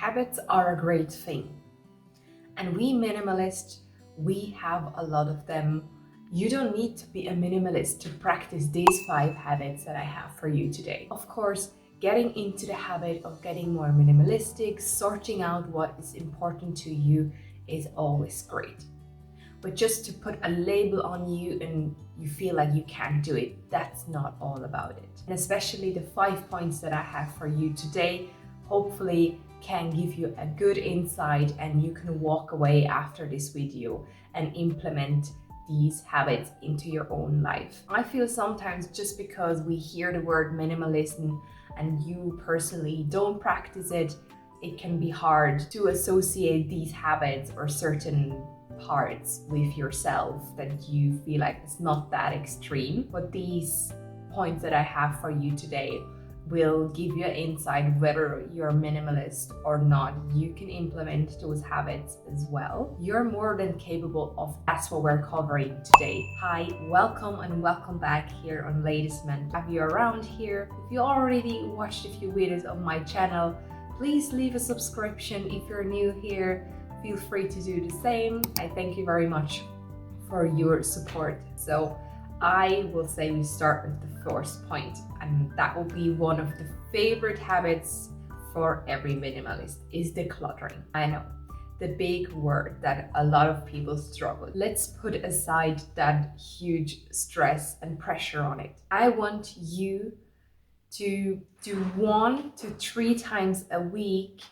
Habits are a great thing. And we minimalists, we have a lot of them. You don't need to be a minimalist to practice these 5 habits that I have for you today. Of course, getting into the habit of getting more minimalistic, sorting out what is important to you is always great. But just to put a label on you and you feel like you can't do it, that's not all about it. And especially the 5 points that I have for you today, hopefully can give you a good insight and you can walk away after this video and implement these habits into your own life. I feel sometimes just because we hear the word minimalism and you personally don't practice it, it can be hard to associate these habits or certain parts with yourself that you feel like it's not that extreme. But these points that I have for you today will give you an insight whether you're minimalist or not. You can implement those habits as well. You're more than capable of. That's what we're covering today. Hi, welcome and welcome back here on Latest Men. Have you around here? If you already watched a few videos of my channel, please leave a subscription. If you're new here, feel free to do the same. I thank you very much for your support. So I will say we start with the first point, and that will be one of the favorite habits for every minimalist is decluttering. I know, the big word that a lot of people struggle. Let's put aside that huge stress and pressure on it. I want you to do 1 to 3 times a week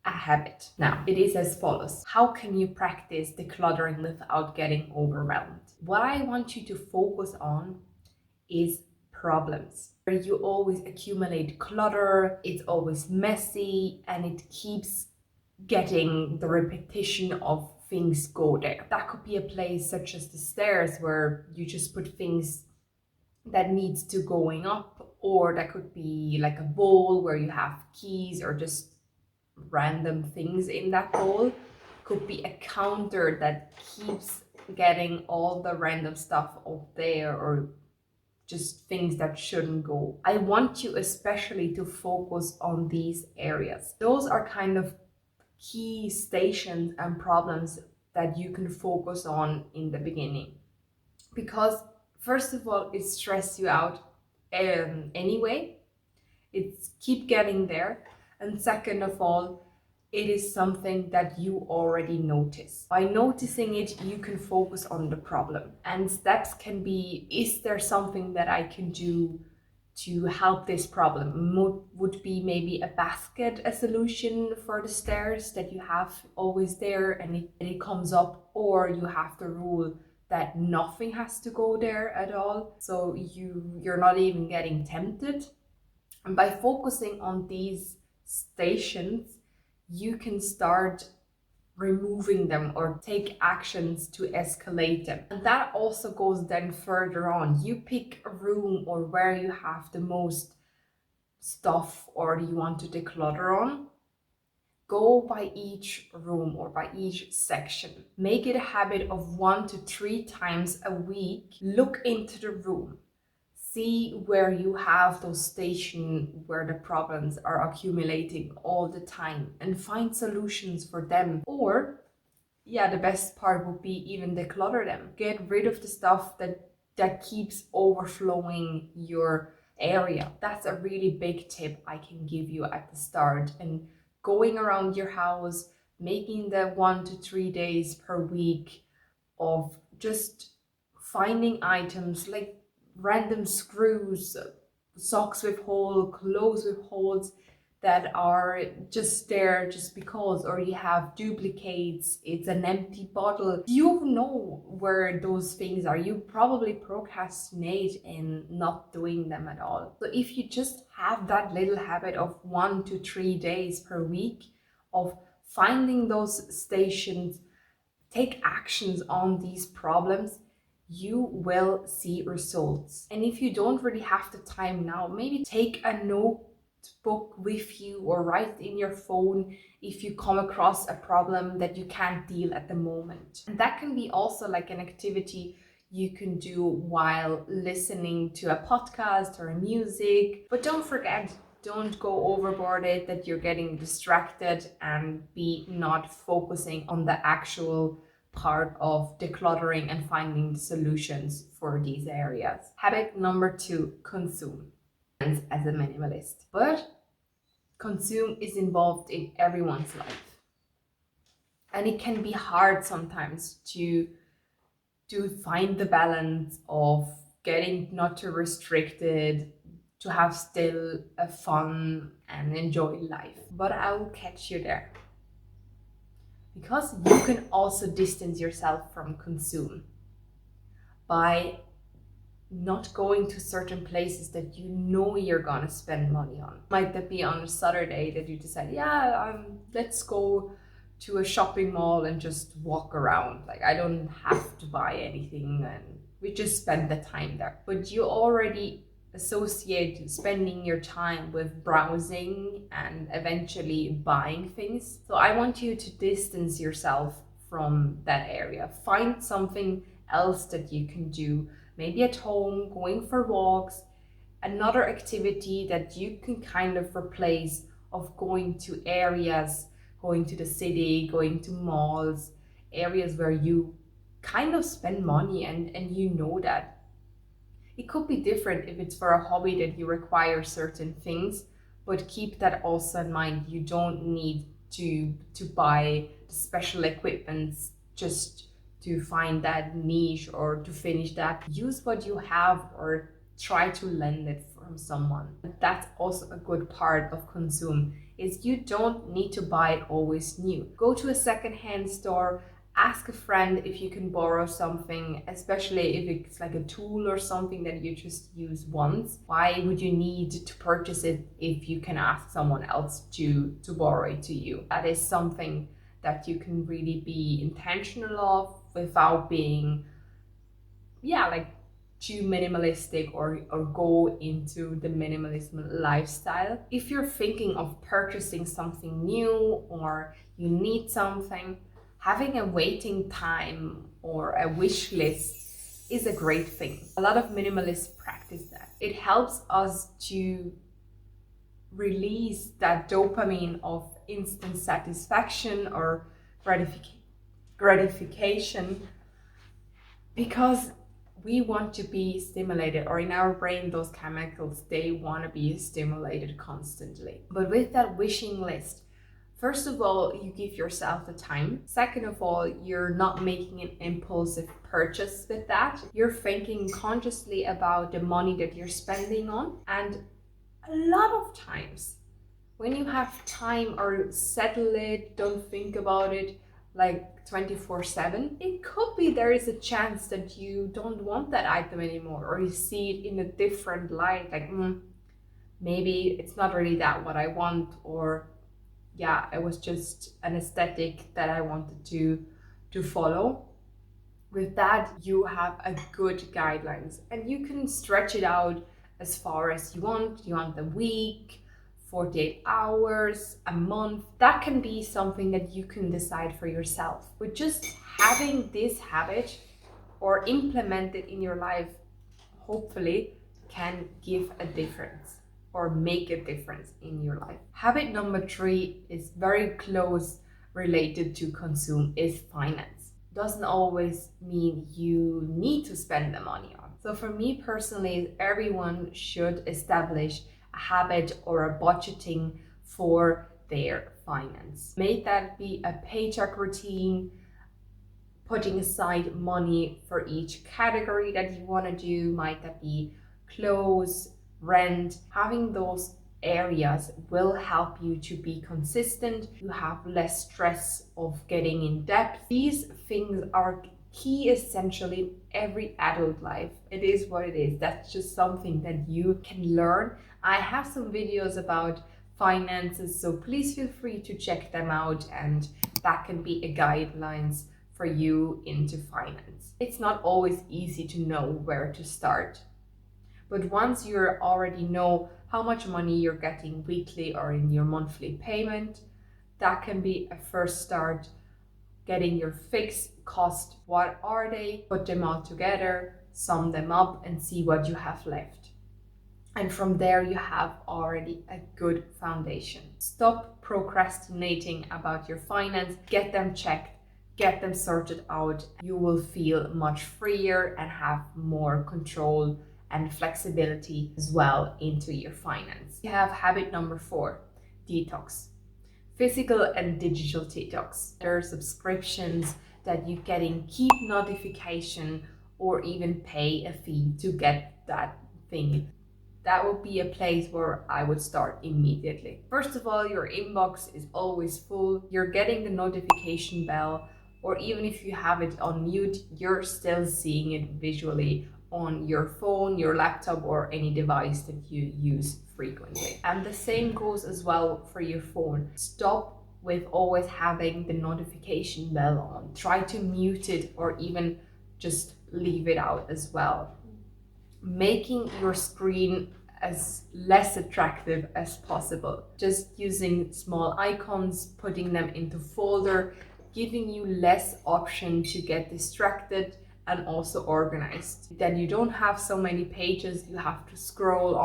a habit. Now, it is as follows. How can you practice decluttering without getting overwhelmed? What I want you to focus on is problems. Where you always accumulate clutter, it's always messy, and it keeps getting the repetition of things go there. That could be a place such as the stairs where you just put things that needs to going up, or that could be like a bowl where you have keys or just random things in that bowl. Could be a counter that keeps getting all the random stuff up there, or just things that shouldn't go. I want you especially to focus on these areas. Those are kind of key stations and problems that you can focus on in the beginning, because first of all, it stresses you out anyway. It's keep getting there. And second of all, it is something that you already notice. By noticing it, you can focus on the problem. And steps can be, is there something that I can do to help this problem? Would be maybe a basket, a solution for the stairs that you have always there and it comes up, or you have the rule that nothing has to go there at all. So you're not even getting tempted. And by focusing on these stations, you can start removing them or take actions to escalate them. And that also goes then further on. You pick a room or where you have the most stuff or you want to declutter on. Go by each room or by each section. Make it a habit of 1 to 3 times a week. Look into the room. See where you have those stations where the problems are accumulating all the time and find solutions for them. Or, the best part would be even declutter them. Get rid of the stuff that keeps overflowing your area. That's a really big tip I can give you at the start. And going around your house, making the 1 to 3 days per week of just finding items like random screws, socks with holes, clothes with holes that are just there just because, or you have duplicates, it's an empty bottle. You know where those things are. You probably procrastinate in not doing them at all. So if you just have that little habit of 1 to 3 days per week of finding those stations, take actions on these problems, you will see results. And if you don't really have the time now, maybe take a notebook with you or write it in your phone if you come across a problem that you can't deal at the moment. And that can be also like an activity you can do while listening to a podcast or music. But don't forget Don't go overboard it, that you're getting distracted and be not focusing on the actual part of decluttering and finding solutions for these areas. Habit number 2, consume as a minimalist. But consume is involved in everyone's life. And it can be hard sometimes to find the balance of getting not too restricted, to have still a fun and enjoy life. But I will catch you there. Because you can also distance yourself from consume by not going to certain places that you know you're gonna spend money on. Might that be on a Saturday that you decide, let's go to a shopping mall and just walk around. Like, I don't have to buy anything and we just spend the time there. But you already associate spending your time with browsing and eventually buying things. So I want you to distance yourself from that area. Find something else that you can do, maybe at home, going for walks, another activity that you can kind of replace of going to areas, going to the city, going to malls, areas where you kind of spend money and you know that. It could be different if it's for a hobby that you require certain things, but keep that also in mind. You don't need to buy the special equipment just to find that niche or to finish that. Use what you have or try to lend it from someone. That's also a good part of consume, is you don't need to buy it always new. Go to a secondhand store, ask a friend if you can borrow something, especially if it's like a tool or something that you just use once. Why would you need to purchase it if you can ask someone else to borrow it to you? That is something that you can really be intentional of without being, too minimalistic or go into the minimalism lifestyle. If you're thinking of purchasing something new or you need something, having a waiting time or a wish list is a great thing. A lot of minimalists practice that. It helps us to release that dopamine of instant satisfaction or gratification, because we want to be stimulated, or in our brain those chemicals, they want to be stimulated constantly. But with that wishing list, first of all, you give yourself the time. Second of all, you're not making an impulsive purchase with that. You're thinking consciously about the money that you're spending on. And a lot of times when you have time or settle it, don't think about it like 24/7, it could be there is a chance that you don't want that item anymore, or you see it in a different light, like maybe it's not really that what I want, or it was just an aesthetic that I wanted to follow. With that, you have a good guidelines and you can stretch it out as far as you want. You want a week, 48 hours, a month. That can be something that you can decide for yourself. But just having this habit or implement it in your life, hopefully can give a difference or make a difference in your life. Habit number 3 is very close related to consume, is finance. Doesn't always mean you need to spend the money on. So for me personally, everyone should establish a habit or a budgeting for their finance. May that be a paycheck routine, putting aside money for each category that you want to do. Might that be clothes, rent. Having those areas will help you to be consistent. You have less stress of getting in debt. These things are key essentially in every adult life. It is what it is. That's just something that you can learn. I have some videos about finances, so please feel free to check them out, and that can be a guidelines for you into finance. It's not always easy to know where to start, but once you already know how much money you're getting weekly or in your monthly payment, that can be a first start. Getting your fixed cost, what are they? Put them all together, sum them up, and see what you have left. And from there, you have already a good foundation. Stop procrastinating about your finance, get them checked, get them sorted out. You will feel much freer and have more control and flexibility as well into your finance. You have habit number 4, detox. Physical and digital detox. There are subscriptions that you keep notification or even pay a fee to get that thing. That would be a place where I would start immediately. First of all, your inbox is always full. You're getting the notification bell, or even if you have it on mute, you're still seeing it visually on your phone, your laptop, or any device that you use frequently. And the same goes as well for your phone. Stop with always having the notification bell on. Try to mute it or even just leave it out as well. Making your screen as less attractive as possible. Just using small icons, putting them into folder, giving you less option to get distracted and also organized. Then you don't have so many pages you have to scroll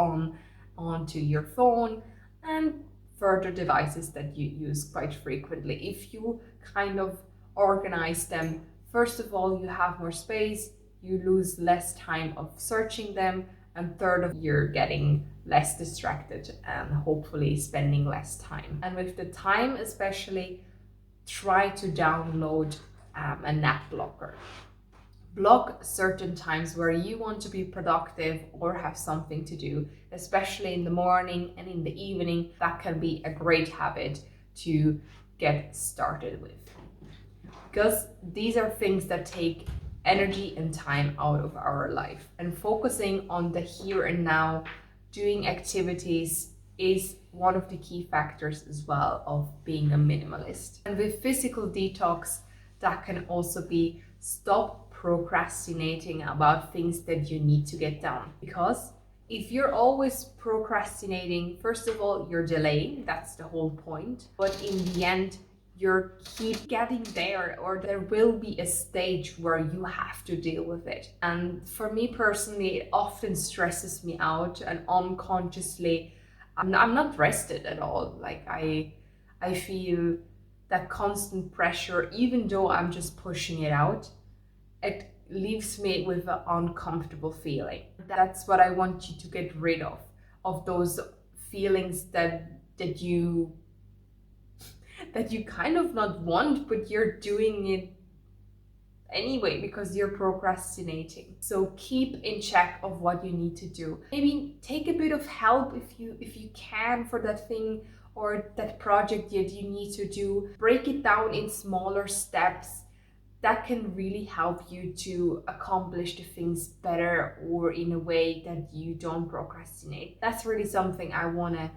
onto your phone and further devices that you use quite frequently. If you kind of organize them, first of all, you have more space, you lose less time of searching them, and third of you're getting less distracted and hopefully spending less time. And with the time especially, try to download a nap blocker. Block certain times where you want to be productive or have something to do, especially in the morning and in the evening. That can be a great habit to get started with, because these are things that take energy and time out of our life. And focusing on the here and now, doing activities is one of the key factors as well of being a minimalist. And with physical detox, that can also be stop procrastinating about things that you need to get done. Because if you're always procrastinating, first of all, you're delaying, that's the whole point. But in the end, you keep getting there, or there will be a stage where you have to deal with it. And for me personally, it often stresses me out, and unconsciously I'm not rested at all. Like I feel that constant pressure, even though I'm just pushing it out, it leaves me with an uncomfortable feeling. That's what I want you to get rid of those feelings that you kind of not want, but you're doing it anyway because you're procrastinating. So keep in check of what you need to do. Maybe take a bit of help if you can for that thing or that project that you need to do. Break it down in smaller steps. That can really help you to accomplish the things better or in a way that you don't procrastinate. That's really something I want to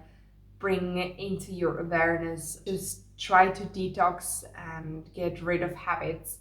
bring into your awareness. Just try to detox and get rid of habits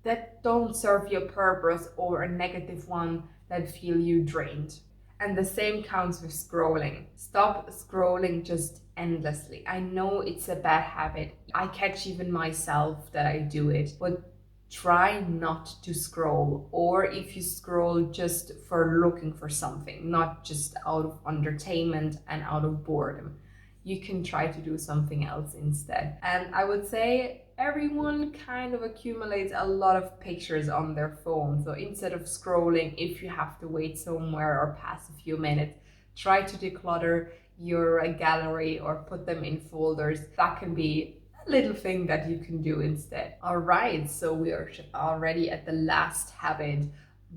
that don't serve your purpose or a negative one that feel you drained. And the same counts with scrolling. Stop scrolling just endlessly. I know it's a bad habit. I catch even myself that I do it, but try not to scroll. Or if you scroll, just for looking for something, not just out of entertainment and out of boredom. You can try to do something else instead. And I would say everyone kind of accumulates a lot of pictures on their phone. So instead of scrolling, if you have to wait somewhere or pass a few minutes, try to declutter your gallery or put them in folders. That can be a little thing that you can do instead. All right, so we are already at the last habit.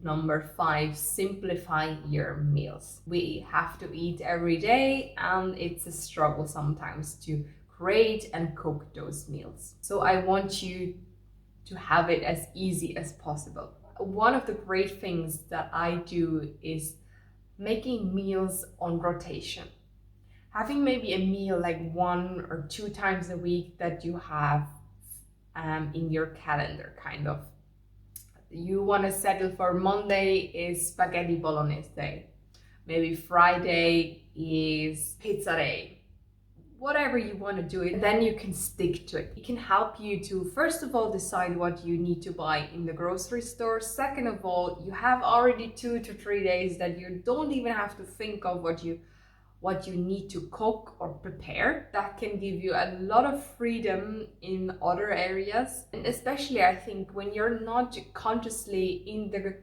Number 5, simplify your meals. We have to eat every day, and it's a struggle sometimes to create and cook those meals. So I want you to have it as easy as possible. One of the great things that I do is making meals on rotation. Having maybe a meal like 1 or 2 times a week that you have in your calendar, kind of. You want to settle for Monday is spaghetti bolognese day. Maybe Friday is pizza day. whatever you want to do it, then you can stick to it. It can help you to, first of all, decide what you need to buy in the grocery store. Second of all, you have already 2 to 3 days that you don't even have to think of what you need to cook or prepare. That can give you a lot of freedom in other areas. And especially I think when you're not consciously in the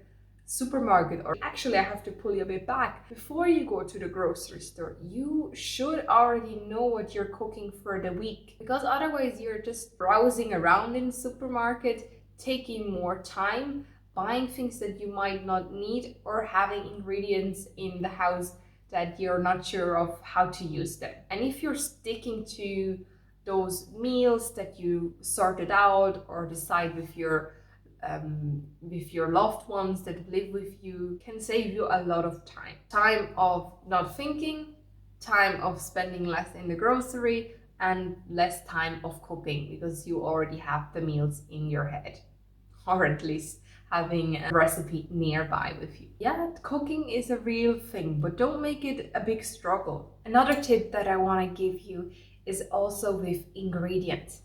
supermarket, or actually I have to pull you a bit back, before you go to the grocery store, you should already know what you're cooking for the week, because otherwise you're just browsing around in the supermarket, taking more time, buying things that you might not need, or having ingredients in the house that you're not sure of how to use them. And if you're sticking to those meals that you sorted out or decide with your loved ones that live with you, can save you a lot of time of not thinking, time of spending less in the grocery, and less time of cooking, because you already have the meals in your head, or at least having a recipe nearby with you. Yeah, cooking is a real thing, but don't make it a big struggle. Another tip that I want to give you is also with ingredients,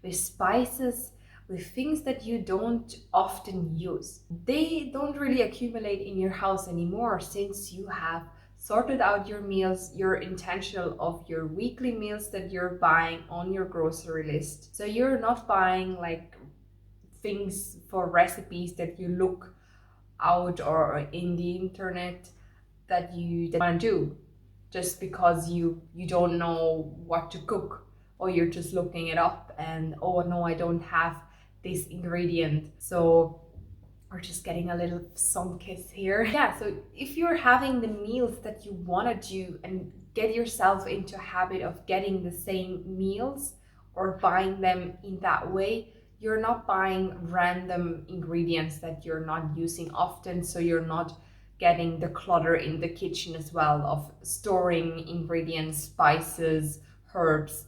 with spices, with things that you don't often use. They don't really accumulate in your house anymore, since you have sorted out your meals, you're intentional of your weekly meals that you're buying on your grocery list. So you're not buying like things for recipes that you look out or in the internet that you want to do just because you don't know what to cook, or you're just looking it up and, oh no, I don't have this ingredient, so we're just getting a little sun kiss here. Yeah, so if you're having the meals that you want to do and get yourself into a habit of getting the same meals or buying them in that way, you're not buying random ingredients that you're not using often, so you're not getting the clutter in the kitchen as well of storing ingredients, spices, herbs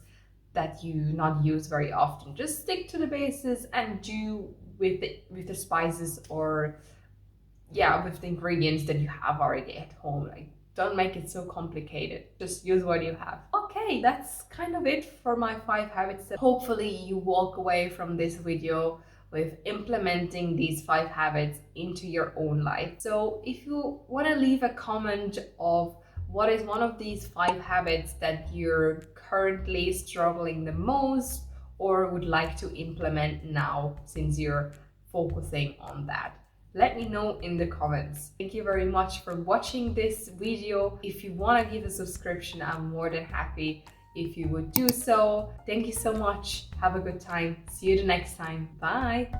that you not use very often. Just stick to the bases and do with the spices, or yeah, with the ingredients that you have already at home. Like, don't make it so complicated. Just use what you have. Okay, that's kind of it for my 5 habits. Hopefully you walk away from this video with implementing these 5 habits into your own life. So if you want to leave a comment of what is one of these 5 habits that you're currently struggling the most, or would like to implement now since you're focusing on that, let me know in the comments. Thank you very much for watching this video. If you want to give a subscription, I'm more than happy if you would do so. Thank you so much. Have a good time. See you the next time. Bye.